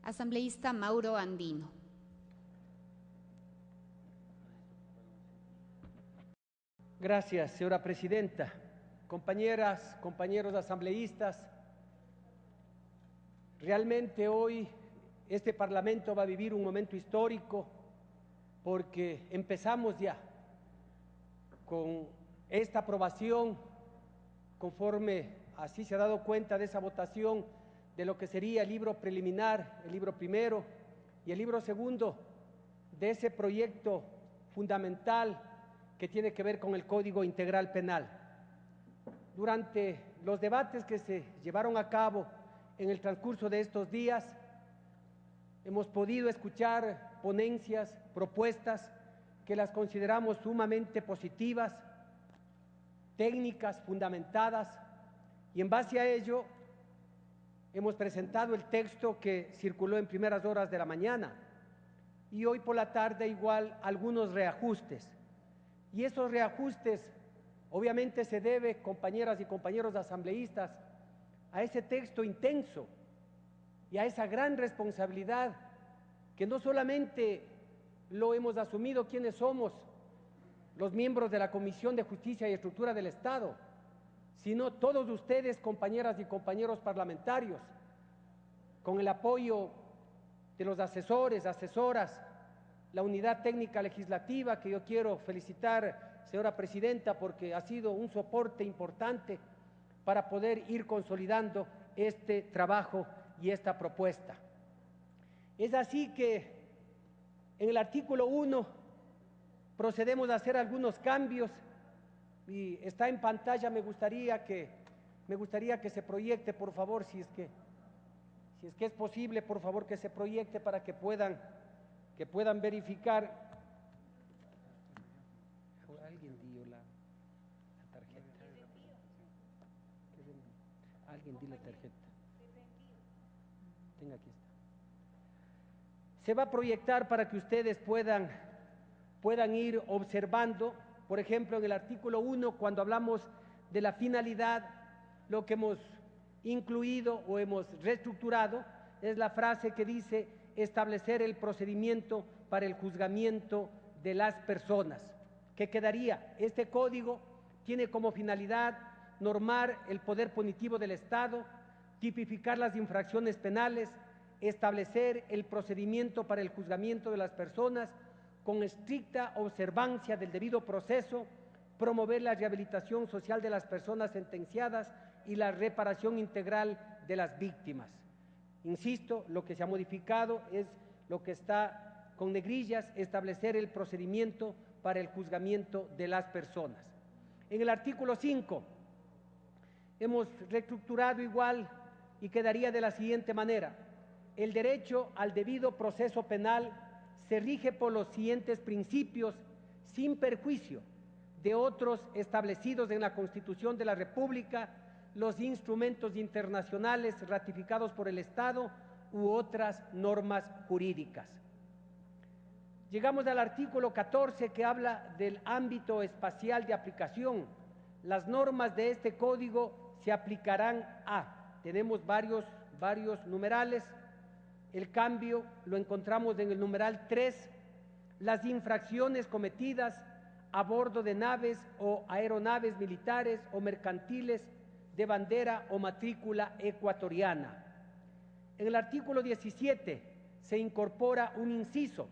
Asambleísta Mauro Andino. Gracias, señora presidenta. Compañeras, compañeros asambleístas, realmente hoy este Parlamento va a vivir un momento histórico porque empezamos ya con esta aprobación, conforme así se ha dado cuenta de esa votación, de lo que sería el libro preliminar, el libro primero y el libro segundo de ese proyecto fundamental que tiene que ver con el Código Integral Penal. Durante los debates que se llevaron a cabo en el transcurso de estos días, hemos podido escuchar ponencias, propuestas que las consideramos sumamente positivas, técnicas, fundamentadas, y en base a ello hemos presentado el texto que circuló en primeras horas de la mañana y hoy por la tarde igual algunos reajustes. Y esos reajustes obviamente se debe, compañeras y compañeros asambleístas, a ese texto intenso y a esa gran responsabilidad que no solamente lo hemos asumido quienes somos los miembros de la Comisión de Justicia y Estructura del Estado, sino todos ustedes, compañeras y compañeros parlamentarios, con el apoyo de los asesores, asesoras, la unidad técnica legislativa, que yo quiero felicitar, señora presidenta, porque ha sido un soporte importante para poder ir consolidando este trabajo y esta propuesta. Es así que en el artículo 1 procedemos a hacer algunos cambios y está en pantalla. Me gustaría que se proyecte, por favor, si es que es posible, por favor, que se proyecte para que puedan verificar. Alguien dio la tarjeta. Alguien dio la tarjeta. Tenga, aquí está. Se va a proyectar para que ustedes puedan ir observando. Por ejemplo, en el artículo 1, cuando hablamos de la finalidad, lo que hemos incluido o hemos reestructurado es la frase que dice establecer el procedimiento para el juzgamiento de las personas. ¿Qué quedaría? Este código tiene como finalidad normar el poder punitivo del Estado, tipificar las infracciones penales, establecer el procedimiento para el juzgamiento de las personas con estricta observancia del debido proceso, promover la rehabilitación social de las personas sentenciadas y la reparación integral de las víctimas. Insisto, lo que se ha modificado es lo que está con negrillas, establecer el procedimiento para el juzgamiento de las personas. En el artículo 5 hemos reestructurado igual y quedaría de la siguiente manera: el derecho al debido proceso penal se rige por los siguientes principios sin perjuicio de otros establecidos en la Constitución de la República, los instrumentos internacionales ratificados por el Estado u otras normas jurídicas. Llegamos al artículo 14, que habla del ámbito espacial de aplicación. Las normas de este código se aplicarán a, tenemos varios numerales. El cambio lo encontramos en el numeral 3, las infracciones cometidas a bordo de naves o aeronaves militares o mercantiles de bandera o matrícula ecuatoriana. En el artículo 17 se incorpora un inciso: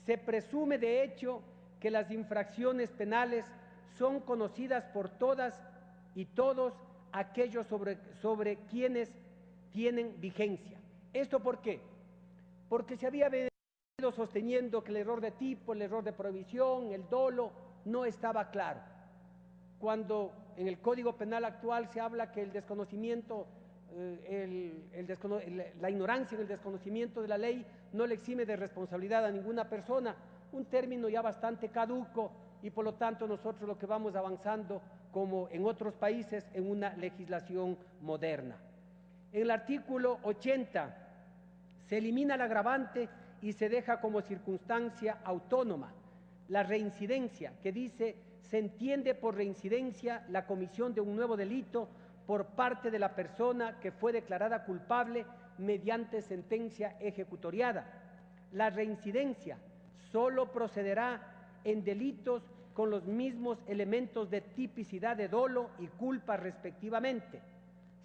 se presume de hecho que las infracciones penales son conocidas por todas y todos aquellos sobre quienes tienen vigencia. ¿Esto por qué? Porque se había venido sosteniendo que el error de tipo, el error de prohibición, el dolo, no estaba claro. Cuando en el Código Penal actual se habla que el desconocimiento, la ignorancia en el desconocimiento de la ley no le exime de responsabilidad a ninguna persona, un término ya bastante caduco, y por lo tanto nosotros lo que vamos avanzando, como en otros países, en una legislación moderna. En el artículo 80 se elimina el agravante y se deja como circunstancia autónoma la reincidencia, que dice: se entiende por reincidencia la comisión de un nuevo delito por parte de la persona que fue declarada culpable mediante sentencia ejecutoriada. La reincidencia solo procederá en delitos con los mismos elementos de tipicidad de dolo y culpa respectivamente.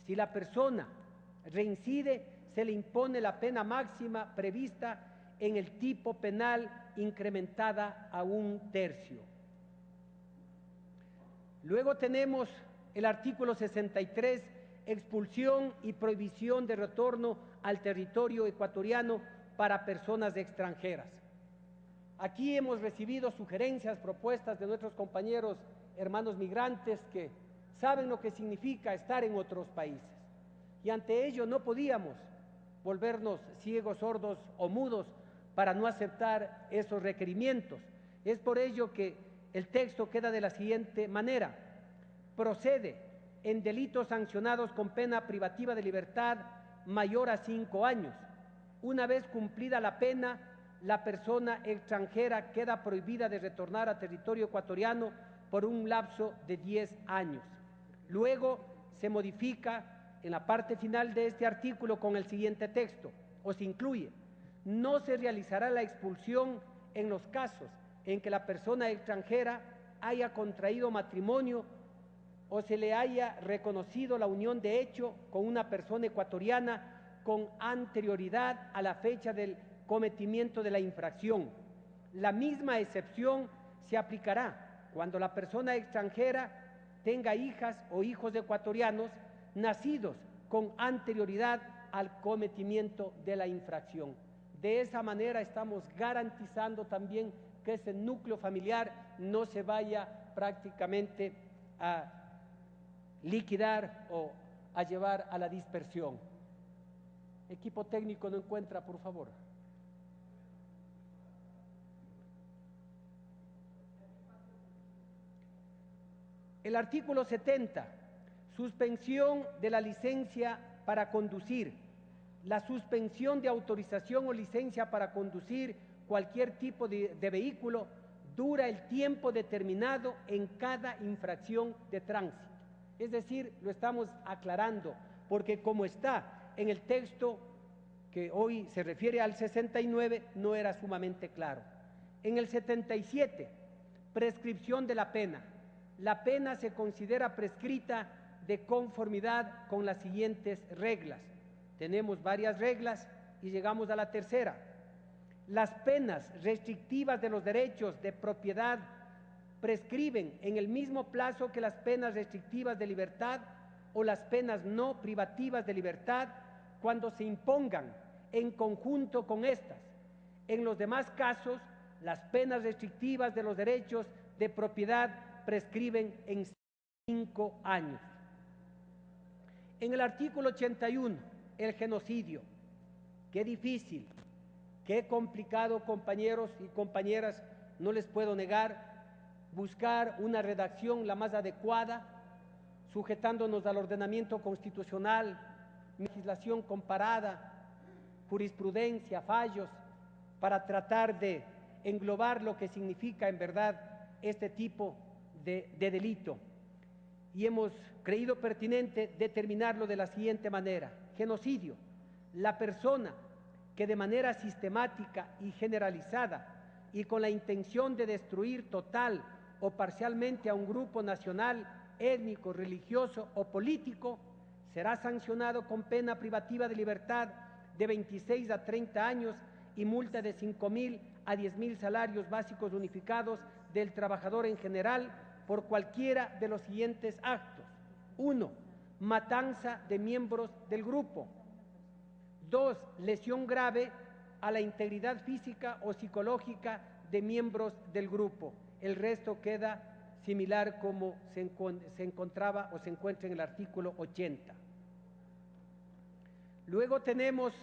Si la persona reincide, se le impone la pena máxima prevista en el tipo penal incrementada a 1/3. Luego tenemos el artículo 63, expulsión y prohibición de retorno al territorio ecuatoriano para personas extranjeras. Aquí hemos recibido sugerencias, propuestas de nuestros compañeros hermanos migrantes que saben lo que significa estar en otros países. Y ante ello no podíamos volvernos ciegos, sordos o mudos para no aceptar esos requerimientos. Es por ello que el texto queda de la siguiente manera: procede en delitos sancionados con pena privativa de libertad mayor a 5 años. Una vez cumplida la pena, la persona extranjera queda prohibida de retornar a territorio ecuatoriano por un lapso de 10 años. Luego se modifica en la parte final de este artículo con el siguiente texto, o se incluye: no se realizará la expulsión en los casos en que la persona extranjera haya contraído matrimonio o se le haya reconocido la unión de hecho con una persona ecuatoriana con anterioridad a la fecha del cometimiento de la infracción. La misma excepción se aplicará cuando la persona extranjera tenga hijas o hijos ecuatorianos nacidos con anterioridad al cometimiento de la infracción. De esa manera estamos garantizando también que ese núcleo familiar no se vaya prácticamente a liquidar o a llevar a la dispersión. Equipo técnico, no encuentra, por favor. El artículo 70, suspensión de la licencia para conducir. La suspensión de autorización o licencia para conducir cualquier tipo de vehículo dura el tiempo determinado en cada infracción de tránsito. Es decir, lo estamos aclarando, porque como está en el texto que hoy se refiere al 69, no era sumamente claro. En el 77, prescripción de la pena. La pena se considera prescrita de conformidad con las siguientes reglas. Tenemos varias reglas y llegamos a la tercera. Las penas restrictivas de los derechos de propiedad prescriben en el mismo plazo que las penas restrictivas de libertad o las penas no privativas de libertad cuando se impongan en conjunto con estas. En los demás casos, las penas restrictivas de los derechos de propiedad prescriben en 5 años. En el artículo 81, el genocidio. Qué difícil, qué complicado, compañeros y compañeras, no les puedo negar, buscar una redacción la más adecuada, sujetándonos al ordenamiento constitucional, legislación comparada, jurisprudencia, fallos, para tratar de englobar lo que significa en verdad este tipo de delito. Y hemos creído pertinente determinarlo de la siguiente manera: genocidio, la persona que de manera sistemática y generalizada y con la intención de destruir total o parcialmente a un grupo nacional, étnico, religioso o político, será sancionado con pena privativa de libertad de 26 a 30 años y multa de 5.000 a 10.000 salarios básicos unificados del trabajador en general por cualquiera de los siguientes actos. 1. Matanza de miembros del grupo. 2. Lesión grave a la integridad física o psicológica de miembros del grupo. El resto queda similar como se encontraba o se encuentra en el artículo 80. Luego tenemos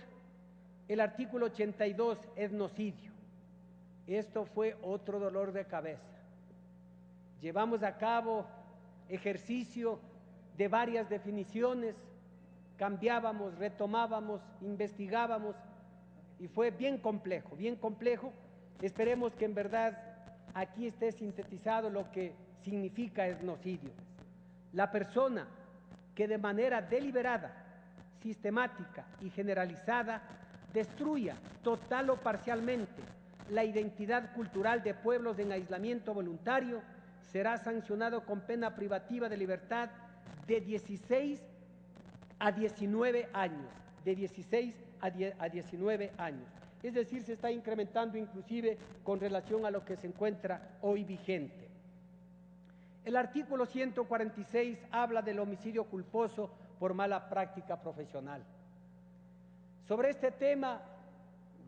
el artículo 82, etnocidio. Esto fue otro dolor de cabeza. Llevamos a cabo ejercicio de varias definiciones, cambiábamos, retomábamos, investigábamos y fue bien complejo, bien complejo. Esperemos que en verdad aquí esté sintetizado lo que significa etnocidio. La persona que de manera deliberada sistemática y generalizada destruya total o parcialmente la identidad cultural de pueblos en aislamiento voluntario, será sancionado con pena privativa de libertad de 16 a 19 años, de 16 a 19 años. Es decir, se está incrementando inclusive con relación a lo que se encuentra hoy vigente. El artículo 146 habla del homicidio culposo por mala práctica profesional. Sobre este tema,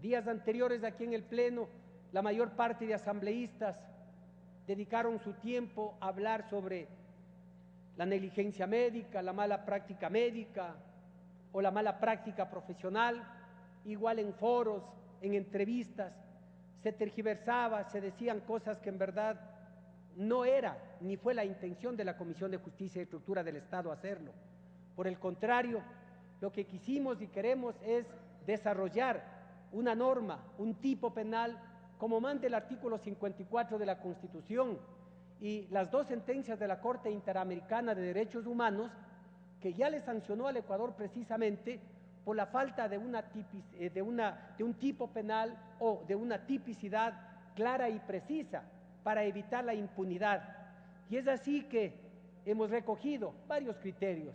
días anteriores aquí en el Pleno, la mayor parte de asambleístas dedicaron su tiempo a hablar sobre la negligencia médica, la mala práctica médica o la mala práctica profesional. Igual en foros, en entrevistas, se tergiversaba, se decían cosas que en verdad no era ni fue la intención de la Comisión de Justicia y Estructura del Estado hacerlo. Por el contrario, lo que quisimos y queremos es desarrollar una norma, un tipo penal, como manda el artículo 54 de la Constitución y las dos sentencias de la Corte Interamericana de Derechos Humanos, que ya le sancionó al Ecuador precisamente por la falta de un tipo penal o de una tipicidad clara y precisa para evitar la impunidad. Y es así que hemos recogido varios criterios.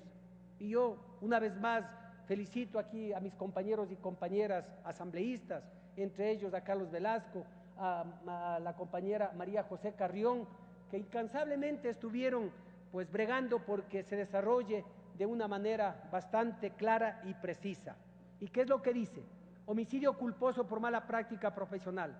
Y yo, una vez más, felicito aquí a mis compañeros y compañeras asambleístas, entre ellos a Carlos Velasco, a la compañera María José Carrión, que incansablemente estuvieron pues bregando porque se desarrolle de una manera bastante clara y precisa. ¿Y qué es lo que dice? Homicidio culposo por mala práctica profesional.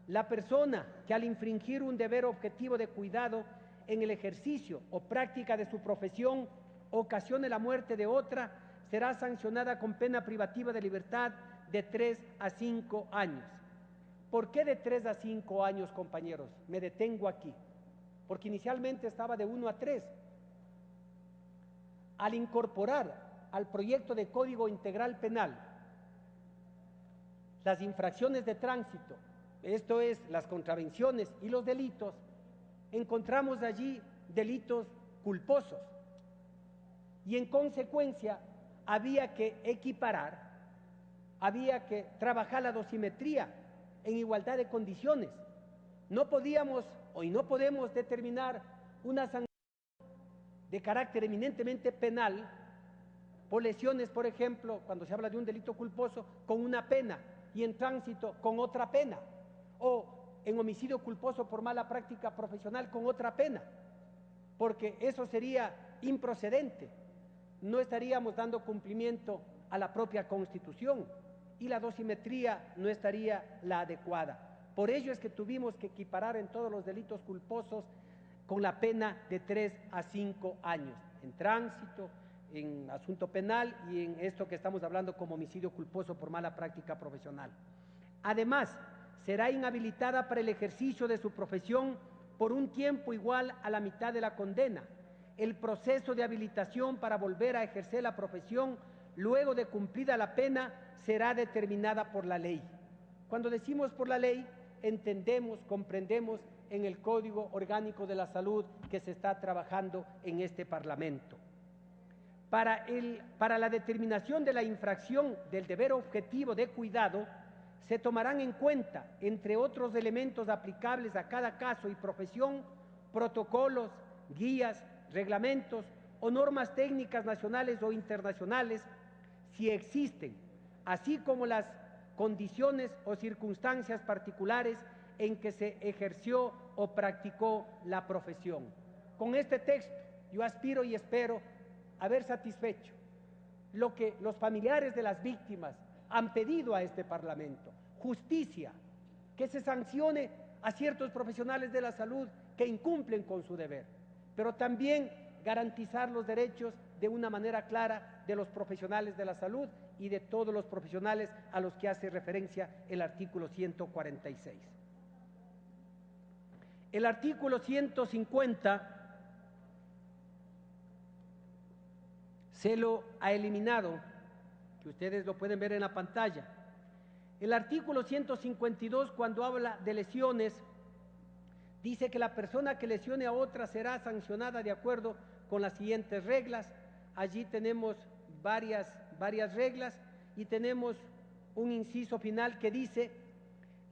La persona que al infringir un deber objetivo de cuidado en el ejercicio o práctica de su profesión ocasione la muerte de otra, será sancionada con pena privativa de libertad de 3 a 5 años. ¿Por qué de 3 a 5 años, compañeros? Me detengo aquí, porque inicialmente estaba de 1 a 3. Al incorporar al proyecto de Código Integral Penal las infracciones de tránsito, esto es, las contravenciones y los delitos, encontramos allí delitos culposos y en consecuencia había que equiparar, había que trabajar la dosimetría en igualdad de condiciones. No podíamos y no podemos determinar una sanción de carácter eminentemente penal por lesiones, por ejemplo, cuando se habla de un delito culposo, con una pena y en tránsito con otra pena, o en homicidio culposo por mala práctica profesional con otra pena, porque eso sería improcedente. No estaríamos dando cumplimiento a la propia Constitución y la dosimetría no estaría la adecuada. Por ello es que tuvimos que equiparar en todos los delitos culposos con la pena de 3 a 5 años, en tránsito, en asunto penal y en esto que estamos hablando como homicidio culposo por mala práctica profesional. Además, será inhabilitada para el ejercicio de su profesión por un tiempo igual a la mitad de la condena. El proceso de habilitación para volver a ejercer la profesión luego de cumplida la pena será determinada por la ley. Cuando decimos por la ley, entendemos, comprendemos en el Código Orgánico de la Salud que se está trabajando en este Parlamento. Para la determinación de la infracción del deber objetivo de cuidado, se tomarán en cuenta, entre otros elementos aplicables a cada caso y profesión, protocolos, guías, reglamentos o normas técnicas nacionales o internacionales, si existen, así como las condiciones o circunstancias particulares en que se ejerció o practicó la profesión. Con este texto yo aspiro y espero haber satisfecho lo que los familiares de las víctimas han pedido a este Parlamento: justicia, que se sancione a ciertos profesionales de la salud que incumplen con su deber, pero también garantizar los derechos de una manera clara de los profesionales de la salud y de todos los profesionales a los que hace referencia el artículo 146. El artículo 150 se lo ha eliminado, que ustedes lo pueden ver en la pantalla. El artículo 152, cuando habla de lesiones, dice que la persona que lesione a otra será sancionada de acuerdo con las siguientes reglas. Allí tenemos varias varias reglas y tenemos un inciso final que dice: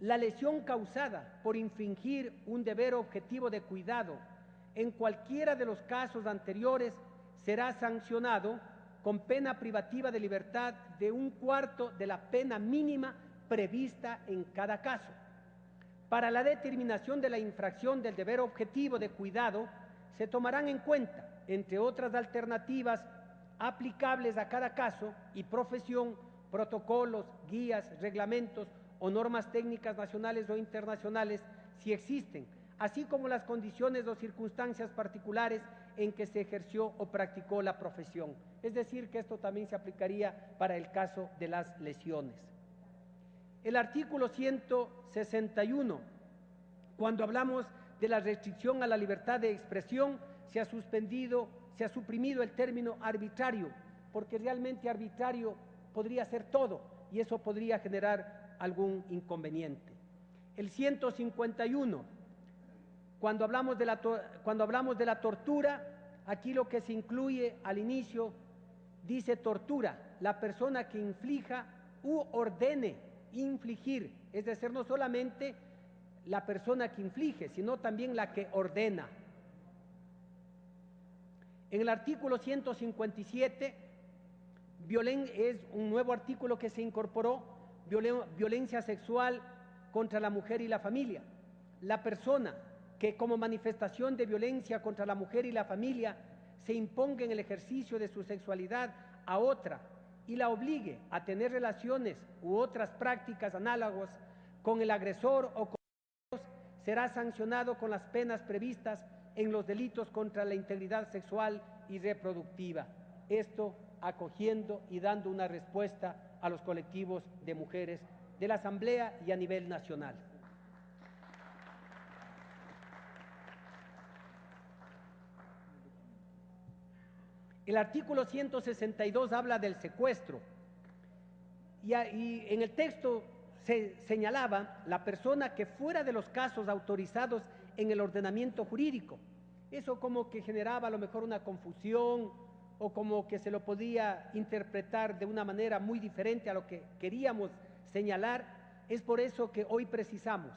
la lesión causada por infringir un deber objetivo de cuidado en cualquiera de los casos anteriores será sancionado con pena privativa de libertad de 1/4 de la pena mínima prevista en cada caso. Para la determinación de la infracción del deber objetivo de cuidado se tomarán en cuenta, entre otras alternativas aplicables a cada caso y profesión, protocolos, guías, reglamentos o normas técnicas nacionales o internacionales, si existen, así como las condiciones o circunstancias particulares en que se ejerció o practicó la profesión. Es decir, que esto también se aplicaría para el caso de las lesiones. El artículo 161, cuando hablamos de la restricción a la libertad de expresión, se ha suprimido el término arbitrario, porque realmente arbitrario podría ser todo y eso podría generar algún inconveniente. El 151, cuando hablamos de la tortura, aquí lo que se incluye al inicio dice tortura, la persona que inflija u ordene infligir, es decir, no solamente la persona que inflige, sino también la que ordena. En el artículo 157, es un nuevo artículo que se incorporó: violencia sexual contra la mujer y la familia. La persona que como manifestación de violencia contra la mujer y la familia se imponga en el ejercicio de su sexualidad a otra y la obligue a tener relaciones u otras prácticas análogas con el agresor o con otros, será sancionado con las penas previstas en los delitos contra la integridad sexual y reproductiva. Esto acogiendo y dando una respuesta a los colectivos de mujeres de la Asamblea y a nivel nacional. El artículo 162 habla del secuestro y en el texto se señalaba la persona que fuera de los casos autorizados en el ordenamiento jurídico. Eso como que generaba a lo mejor una confusión o como que se lo podía interpretar de una manera muy diferente a lo que queríamos señalar. Es por eso que hoy precisamos: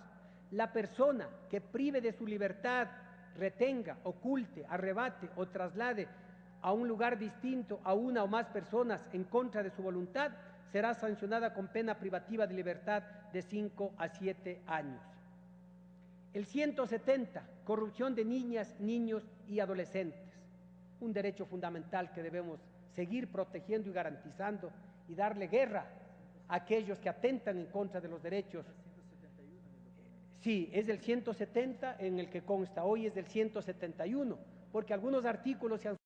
la persona que prive de su libertad, retenga, oculte, arrebate o traslade a un lugar distinto a una o más personas en contra de su voluntad, será sancionada con pena privativa de libertad de 5 a 7 años. El 170, corrupción de niñas, niños y adolescentes. Un derecho fundamental que debemos seguir protegiendo y garantizando y darle guerra a aquellos que atentan en contra de los derechos. Sí, es del 170 en el que consta, hoy es del 171, porque algunos artículos se han